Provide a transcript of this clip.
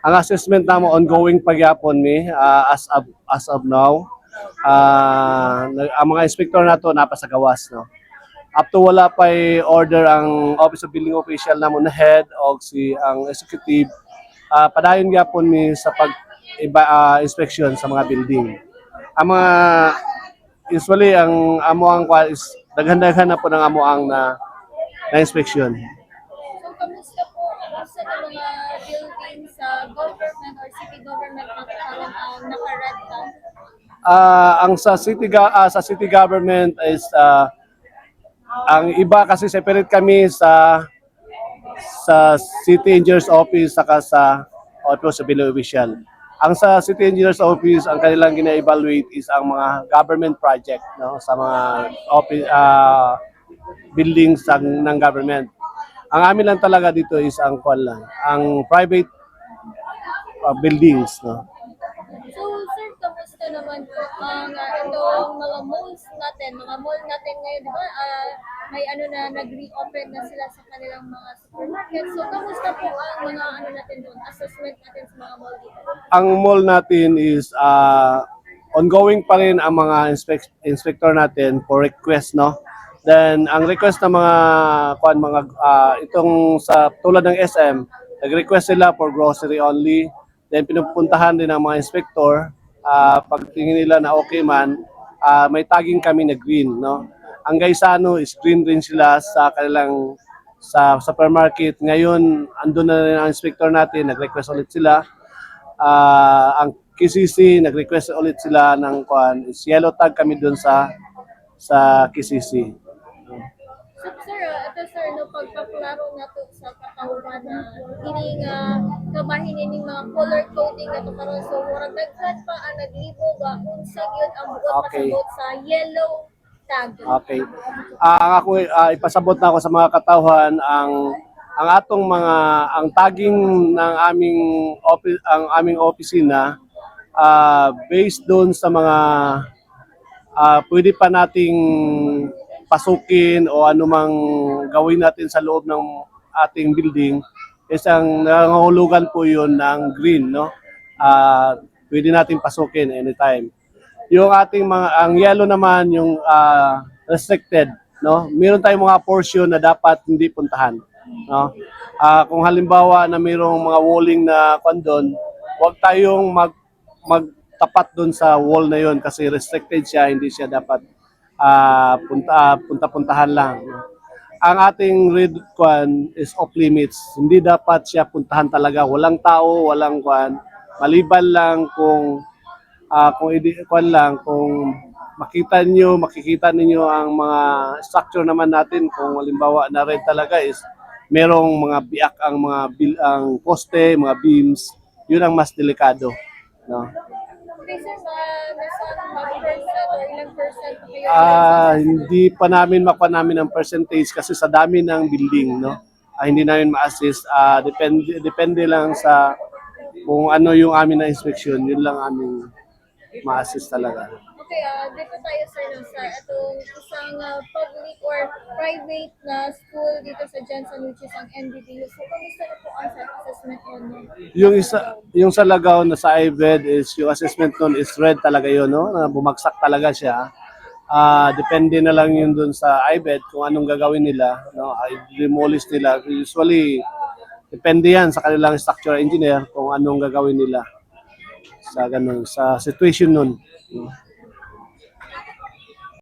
Ang assessment namo ongoing pagyapon mi as of now. Ang mga inspektor nato napasa gawas no. Up to wala pa order ang Office of Building Official namo na head o si ang executive padayon gyapon mi sa pag inspection sa mga building. Ang mga usually ang amoang is daghan-daghan na po ng amoang na inspection. So, kamusta po sa mga building sa government or city government na naka-red ka? Ang sa city government is ang iba kasi separate kami sa City Engineer's Office saka sa Office of Building Official. Ang sa City Engineer's Office, ang kanilang gina-evaluate is ang mga government project no sa mga office buildings ng government. Ang amin lang talaga dito is ang ang private buildings no. So, sir, kamusta naman po ang itong mga malls natin, mga mall natin ngayon, di ba? May nag-reopen na sila sa kanilang mga supermarket. So, kamusta po ang mga natin doon, assessment natin sa mga mall dito? Ang mall natin is ongoing pa rin ang mga inspector natin for request no. Then ang request ng mga itong sa tulad ng SM, nag-request sila for grocery only. Then pinupuntahan din ng mga inspector pag tingin nila na okay man, may tagging kami na green no. Ang Gaisano is green rin sila sa kanilang sa supermarket. Ngayon andun na rin ang inspector natin, nag-request ulit sila. Ang KCC nag-request ulit sila ng is yellow tag kami doon sa KCC. So, sir, ito sir, no, pagpaklaro na to sa katauhan na ini nga kabahin ini mga color coding na to karon so murag daghan pa ang naglibo ga unsa gyud ang buot Okay. pasabot sa yellow tag. Okay. Ang ako ipasabot na ako sa mga katauhan ang atong mga ang tagging ng aming opisina based doon sa mga pwede pa nating pasukin o anumang gawin natin sa loob ng ating building isang nangangahulugan po yun ng green no. Pwede nating pasukin anytime. Yung ating ang yellow naman yung restricted no. Meron tayong mga portion na dapat hindi puntahan no. Kung halimbawa na mayroong mga walling na kondon, huwag tayong magtapat doon sa wall na yon kasi restricted siya, hindi siya dapat punta-puntahan lang. Ang ating red is off limits. Hindi dapat siya puntahan talaga. Walang tao, walang maliban lang kung makikita ninyo ang mga structure naman natin kung halimbawa na red talaga is merong mga biak ang poste, mga beams. Yun ang mas delikado, no? Okay, sir, nasa percent or ilang percent pa kayo? Hindi pa namin makuha namin ang percentage kasi sa dami ng building, no? Hindi namin ma-assist. Depende lang sa kung ano yung amin na inspection, yun lang aming ma-assist talaga. Okay, dito tayo sir no, sa itong isang public or private na school dito sa Jensen which is ang MBBU. So, kamusta na po ang assessment nun? Yung sa Lagaw na sa IVED is yung assessment nun is red talaga yun, no? Na bumagsak talaga siya. Depende na lang yun dun sa IVED kung anong gagawin nila, no? I-demolish nila. Usually, depende yan sa kanilang structural engineer kung anong gagawin nila sa ganun, sa situation nun. No?